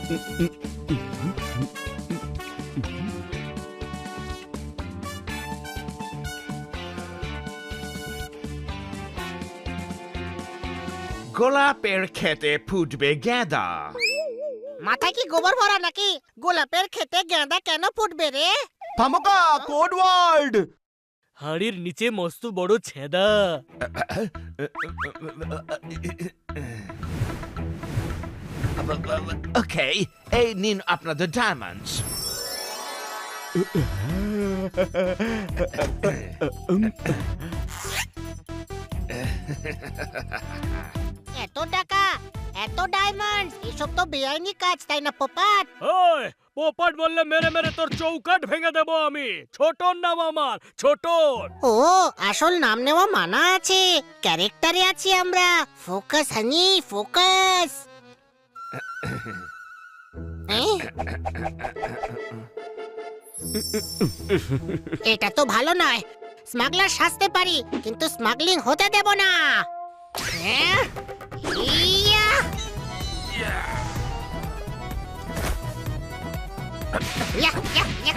গোলাপের খেতে ফুটবে গেঁদা। মাথায় কি গোবর ভরা নাকি? গোলাপের খেতে গেঁদা কেন ফুটবে রে? থামোকা, কোড ওয়ার্ড। হাড়ির নিচে মস্ত বড় ছেদা। ওকে, এই নিন আপনাদের ডায়মন্ডস। এত টাকা, এত ডায়মন্ড, এসব তো বেআইনি কাজ, তাই না পোপাট? ওই পোপট বললে মেরে মেরে তোর চৌকাট ভেঙে দেবো আমি। ছোটন নাম আমার, ছোটন। ও, আসল নাম নেওয়া মানা আছে, ক্যারেক্টারে আছি আমরা। ফোকাস হানি, ফোকাস। এটা তো ভালো নয়। স্মাগলার সাজতে পারি, কিন্তু স্মাগলিং হতে দেব না। হ্যাঁ? ইয়া! ইয়া, ইয়া, ইয়া,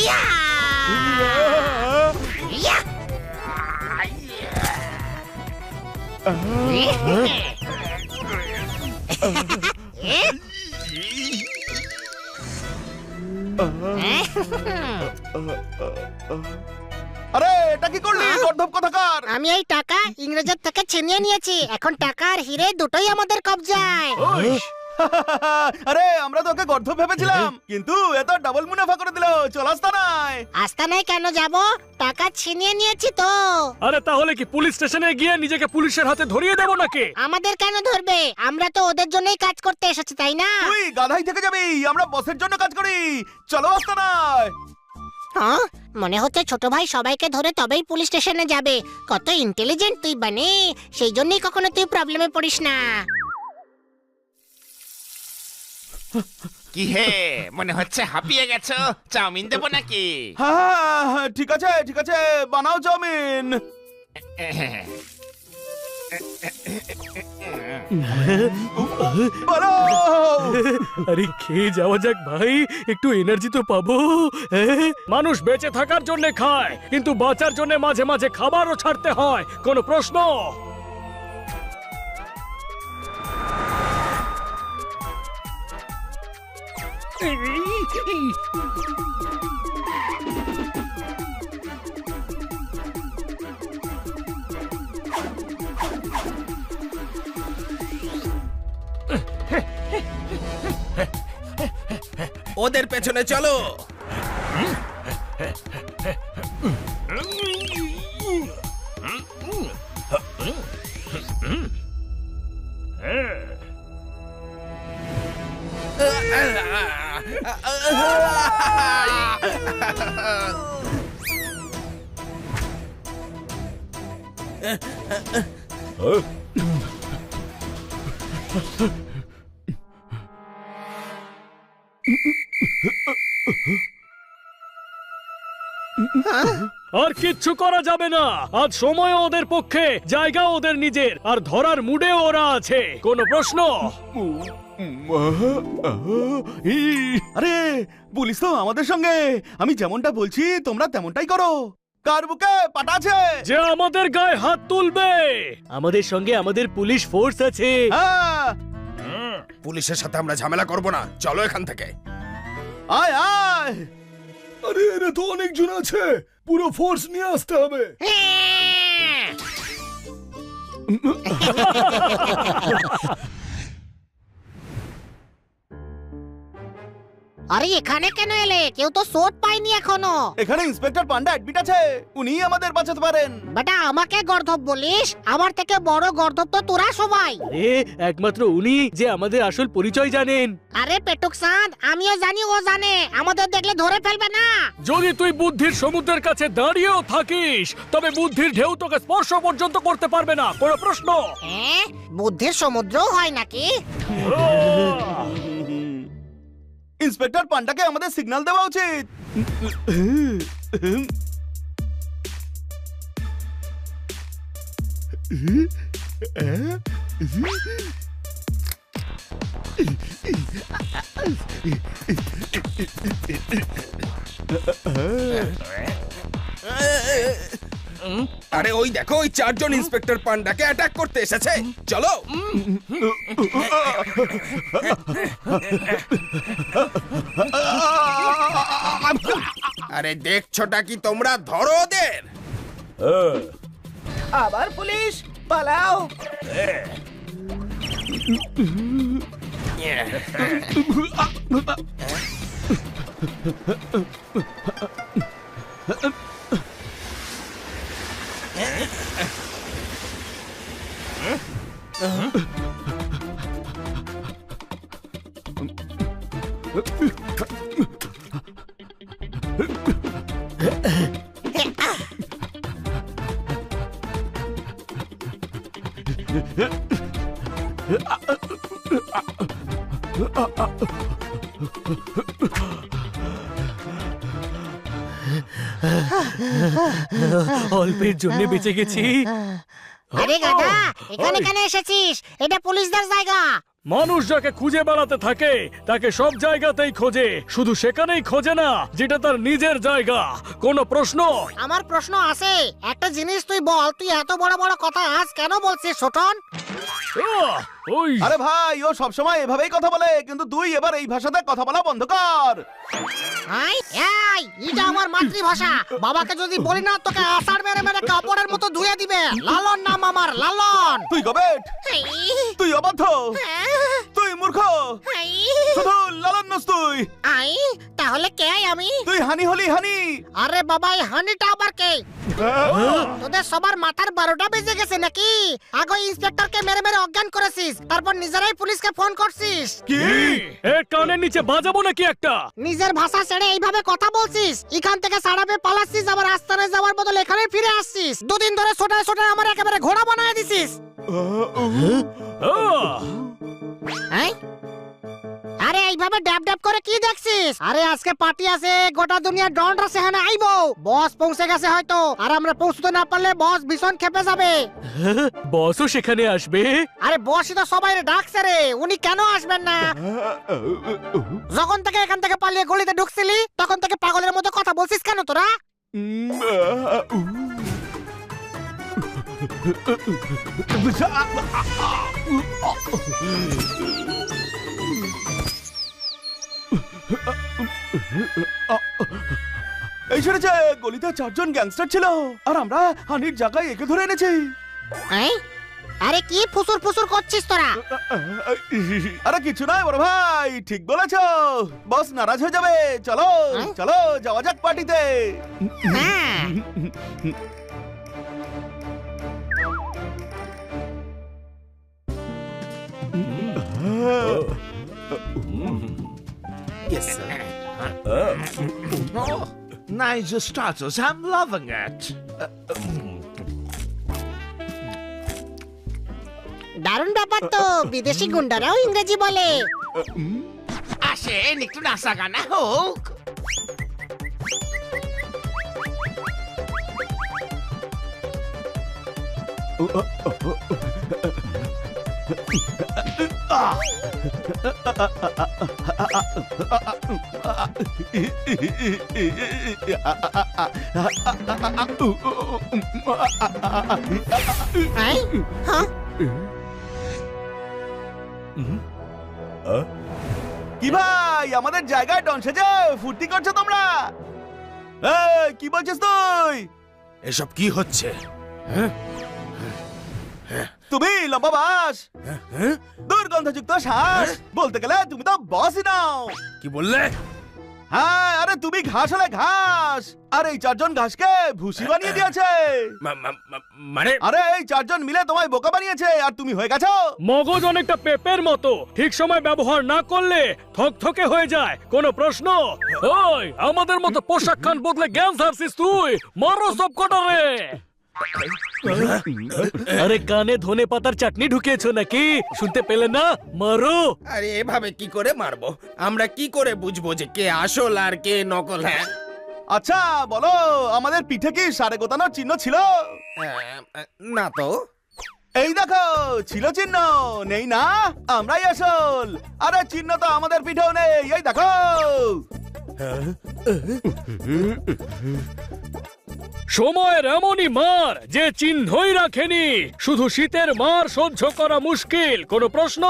ইয়া! ইয়া! আরে এটা কি করলি গর্ধব কোথাকার? আমি এই টাকা ইংরেজের থেকে ছিনিয়ে নিয়েছি, এখন টাকা আর হিরে দুটোই আমাদের কবজায়। আরে আমরা তোকে গর্ধব ভেবেছিলাম, কিন্তু এত ডাবল মুনাফা করে দিল। চল আস্তানায়। আস্তানায় কেন যাব? টাকা ছিনিয়ে নিয়েছি তো। আরে তাহলে কি পুলিশ স্টেশনে গিয়ে নিজেকে পুলিশের হাতে ধরিয়ে দেবো নাকি? আমাদের কেন ধরবে? আমরা তো ওদের জন্যই কাজ করতে এসেছি, তাই না? তুই গাধাই থেকে যাবি, আমরা বসের জন্য কাজ করি। চলো আস্তানায়। হ্যাঁ, মনে হচ্ছে ছোট ভাই সবাইকে ধরে তবেই পুলিশ স্টেশনে যাবে। কত ইন্টেলিজেন্ট তুই বানি, সেই জন্যই কখনো তুই প্রবলেমে পড়িস না। কি হে, মনে হচ্ছে হাঁপিয়ে গেছো? চাউমিন দেবো নাকি? হ্যাঁ ঠিক আছে, ঠিক আছে, বানাও চাউমিন। আরে খেয়ে যাওয়া যাক ভাই, একটু এনার্জি তো পাবো। মানুষ বেঁচে থাকার জন্য খায়, কিন্তু বাঁচার জন্য মাঝে মাঝে খাবারও ছাড়তে হয়। কোনো প্রশ্ন? ওদের পেছনে চলো। আর কিচ্ছু করা যাবে না। আজ সময় ওদের পক্ষে, জায়গা ওদের নিজের, আর ধরার মুডে ওরা আছে। কোনো প্রশ্ন? আরে পুলিশ তো আমাদের সঙ্গে। আমি যেমনটা বলছি তোমরা তেমনটাই করো। কার বুকে পাটা আছে? যে আমাদের গায়ে হাত তুলবে, আমাদের সঙ্গে আমাদের পুলিশ ফোর্স আছে। হ্যাঁ, পুলিশের সাথে আমরা ঝামেলা করব না, চলো এখান থেকে। আয় আয়। আরে এরা তো অনেকজন আছে, পুরো ফোর্স নিয়ে আসতে হবে। আরে এখানে কেন এলে? কেউ তো সোট পায়নি এখনো। এখানে ইন্সপেক্টর পান্ডা অ্যাডমিট আছে, উনিই আমাদের বাঁচাতে পারেন। বেটা, আমাকে গর্ধব বলিস? আমার থেকে বড় গর্ধব তো তোরা সবাই। আরে একমাত্র উনি যে আমাদের আসল পরিচয় জানেন। আরে পেটুক চাঁদ, আমিও জানি ও জানে। আমাদের দেখলে ধরে ফেলবে না। যদি তুই বুদ্ধির সমুদ্রের কাছে দাঁড়িয়েও থাকিস, তবে বুদ্ধির ঢেউ তোকে স্পর্শ পর্যন্ত করতে পারবে না। কোনো প্রশ্ন? হ্যাঁ, বুদ্ধির সমুদ্রও হয় নাকি? ইন্সপেক্টর পান্ডাকে আমাদের সিগন্যাল দেওয়া উচিত। আরে ওই দেখো, ওই 4 জন ইন্সপেক্টর পান্ডাকে অ্যাটাক করতে এসেছে। চলো। আরে দেখছোটা কি তোমরা? ধরো ওদের। আবার পুলিশ পালাও। অল্পের জন্য বেঁচে গেছি। আরে গাধা, এখানে কেন এসেছিস? এটা পুলিশদের জায়গা। মানুষ যাকে খুঁজে বেড়াতে থাকে তাকে সব জায়গাতেই খোঁজে, শুধু সেখানেই খোঁজে না যেটা তার নিজের জায়গা। কোনো প্রশ্ন? আমার প্রশ্ন আছে। একটা জিনিস তুই বল, তুই এত বড় বড় কথা আজ কেন বলছিস ছোটন? ওই আরে ভাই, ও সবসময় এভাবেই কথা বলে, কিন্তু তুই এবার এই ভাষাতে কথা বলা বন্ধ কর। এটা আমার মাতৃভাষা। বাবাকে যদি বলি না, তোকে আষাঢ় মেরে মেরে কাপড়ের মতো ধুয়ে দিবে। লালন নাম আমার, লালন। তুই গবেট, তুই অবাধ্য, তুই মূর্খ, শুধু লালন নস তুই। তাহলে কে আমি? তুই হানি হলি হানি। আরে বাবা, এই হানিটা আবার কে? তোদের সবার মাথার 12টা বেজে গেছে নাকি? আগে ইন্সপেক্টরকে মেরে মেরে অজ্ঞান করেছিস, তারপর নিজেরাই পুলিশকে ফোন করছিস। কি? এর কানের নিচে বাজাবো নাকি একটা? নিজের ভাষা ছেড়ে এইভাবে কথা বলছিস? এখান থেকে সাড়াবে পালাচ্ছিস, আবার আস্তানে যাওয়ার বদল এখানে ফিরে আসছিস। দুদিন ধরে ছোটায় ছোটায় আমার একেবারে ঘোড়া বানায় দিছিস। আরে এইভাবে ড্যাব ড্যাব করে কি দেখছিস? আরে আজকে পার্টি আছে, গোটা দুনিয়া ডনরা সেখানে আইবো। বস পৌঁছে গেছে হয়তো, আর আমরা পৌঁছতে না পারলে বস ভীষণ খেপে যাবে। বসও সেখানে আসবে? আরে বসই তো সবাই ডাকছে রে, উনি কেন আসবেন না? যখন থেকে এখান থেকে পালিয়ে গলিতে ঢুকছিলি তখন থেকে পাগলের মতো কথা বলছিস কেন তোরা? এই শুনেছে, গলিতে 4 জন গ্যাংস্টার ছিল, আর আমরা হানির জায়গায় একে ধরে এনেছি। আরে কি ফুসুর ফুসুর করছিস তোরা? আরে কিছু নয় বড় ভাই, ঠিক বলেছো। বস নারাজ হয়ে যাবে। চলো চলো, যাওয়া যাক পার্টিতে। হ্যাঁ। Yes, sir. Oh, nice starters. I'm loving it. দারুণ ব্যাপার তো, বিদেশি গুন্ডারাও ইংরেজি বলে। আসেন একটু নাচা গানা হোক। কি ভাই, আমাদের জায়গায় ডন সেজে ফুর্তি করছো তোমরা? কি বলছিস তুই? এসব কি হচ্ছে? তুমি লম্বা বাস, দুর্গন্ধযুক্ত শ্বাস, বলতে গেলে তুমি তো বসই নাও। কি বললে? হ্যাঁ, আরে তুমি ঘাস হলে ঘাস, আর এই 4 জন ঘাসকে ভুসি বানিয়ে দিয়েছে। মানে? আরে এই 4 জন মিলে তোমায় বোকা বানিয়েছে, আর তুমি হয়ে গেছো মগজ অনেকটা পেপের মতো, ঠিক সময় ব্যবহার না করলে থকথকে হয়ে যায়। কোনো প্রশ্ন? ওই আমাদের মতো পোশাক খান বদলে জ্ঞান ছাড়ছিস তুই? মারো সব কটারে। আরে কানে ধনে পাতার চাটনি ঢুকিয়েছো নাকি? শুনতে পেলে না? মারো। আরে এভাবে কি করে মারবো? আমরা কি করে বুঝবো যে কে আসল আর কে নকল? হ্যাঁ, আচ্ছা বলো, আমাদের পিঠে কি সারে গোতানোর চিহ্ন ছিল? না তো। এই দেখো ছিল চিহ্ন, নেই না আমরাই আসল। আরে চিহ্ন তো আমাদের পিঠেও নেই, এই দেখো। সময়ের এমনই মার যে চিহ্নই রাখেনি। শুধু শীতের মার সহ্য করা মুশকিল, কোনো প্রশ্ন?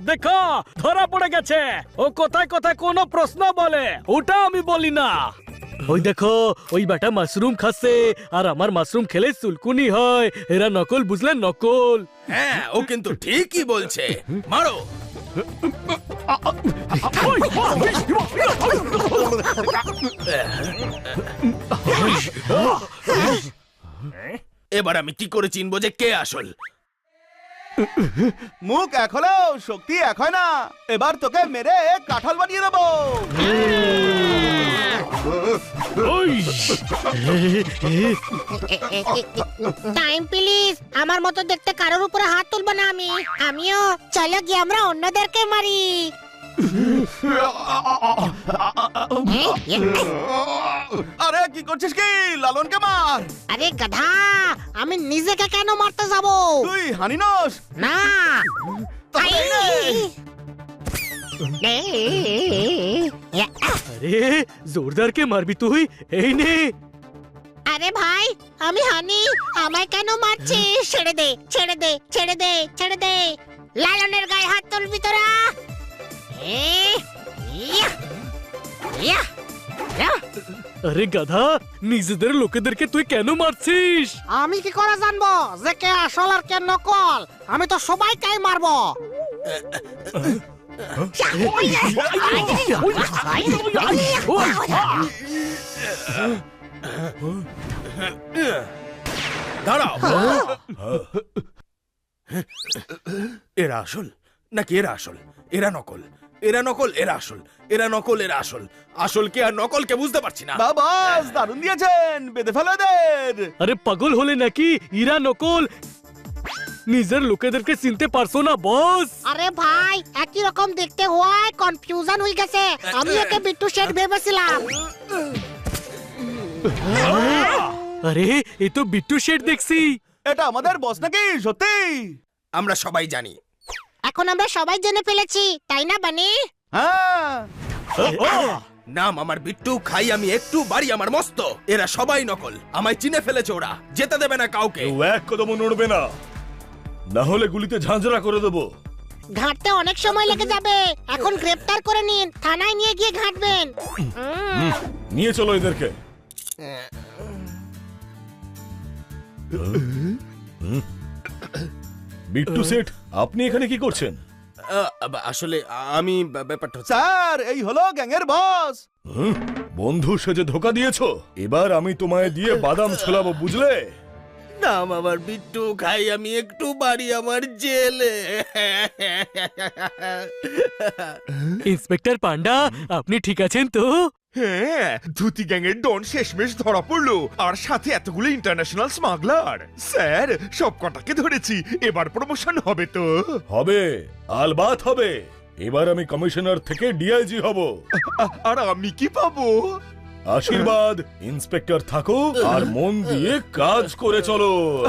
দেখো ধরা পড়ে গেছে। ও কোথায় কোথায় কোনো প্রশ্ন বলে, ওটা আমি বলি না। ওই দেখো ওই বেটা মাশরুম খাচ্ছে, আর আমার মাশরুম খেলে চুলকুনি হয়। এরা নকল, বুঝলেন? নকল। হ্যাঁ, ও কিন্তু ঠিকই বলছে। মারো। এবার আমি কি করে চিনবো যে কে আসল? মুখ এক হলেও শক্তি এক হয় না। এবার তোকে মেরে কাঁঠাল বানিয়ে দেবো। টাইম প্লিজ, আমার মতো দেখতে কারোর উপরে হাত তুলবো না আমি। আমিও চলো গিয়ে আমরা অন্যদেরকে মারি। আরে কি করছিস কি? লালনকে মার। আরে গাধা, আমি নিজেকে কেন মারতে যাব? তুই হানিনস না। আরে জোরদার কে মারবি তুই? এই নে। আরে ভাই, আমি হানি, আমায় কেন মারছিস? ছেড়ে দে, ছেড়ে দে, ছেড়ে দে, ছেড়ে দে। লালনের গায়ে হাত তুলবি তোরা? ইয়া, ইয়া, ইয়া। আরে গাধা, নিজেদের লোকেদেরকে তুই কেন মারছিস? আমি কি করে জানবো যে কে আসল আর কে নকল? আমি তো সবাইকেই মারবো। দাঁড়াও। এরা আসল নাকি এরা আসল? এরা নকল, এরা নকল, এরা আসল, এরা নকল, এরা আসল। আসলকে আর নকলকে বুঝতে পারছি না। বাবা দারুণ দিয়েছেন, বেঁধে ফেলো এদের। আরে পাগল হলে নাকি? ইরা নকল, নিজের লোকেদেরকে চিনতে পারছো না বস? আরে ভাই, একই রকম দেখতে হওয়ায় কনফিউশন হয়ে গেছে। আমি একে বিট্টু শেঠ ভেবেছিলাম। আরে এ তো বিট্টু শেঠ দেখছি। এটা আমাদের বস নাকি? সত্যি? আমরা সবাই জানি। এখন আমরা সবাই জেনে ফেলেছি, তাই না বানি? হ্যাঁ। নাম আমার বিট্টু, খাই আমি একটু, বাড়ি আমার মস্ত। এরা সবাই নকল, আমায় চিনে ফেলেছে ওরা। যেতে দেবে না কাউকে। কেউ এক কদমও নড়বে না, না হলে গুলিতে ঝাঁঝরা করে দেবো। ঘাটতে অনেক সময় লেগে যাবে। এখন গ্রেফতার করে নিন, থানায় নিয়ে গিয়ে ঘাটবেন। নিয়ে চলো এদেরকে। বিট্টু শেঠ, আপনি এখানে কি করছেন? আসলে আমি ব্যাপারটা হচ্ছে- স্যার এই হলো গ্যাংয়ের বস। বন্ধু সেজে ধোকা দিয়েছো। এবার আমি তোমায় দিয়ে বাদাম ছোলাবো, বুঝলে? নাম আমার বিট্টু, খাই আমি একটু, বাড়ি আমার জেলে। ইন্সপেক্টর পান্ডা, আপনি ঠিক আছেন তো? হ্যাঁ, ধুতি গ্যাংয়ের ডন শেষমেশ ধরা পড়লো, আর সাথে এতগুলো ইন্টারন্যাশনাল স্মাগলার। স্যার সব কটাকে ধরেছি, এবার প্রমোশন হবে তো? হবে, আলবাত হবে। এবার আমি কমিশনার থেকে ডিআইজি হব। আর আমি কি পাবো? আশীর্বাদ। ইন্সপেক্টর থাকো আর মন দিয়ে কাজ করে চলো।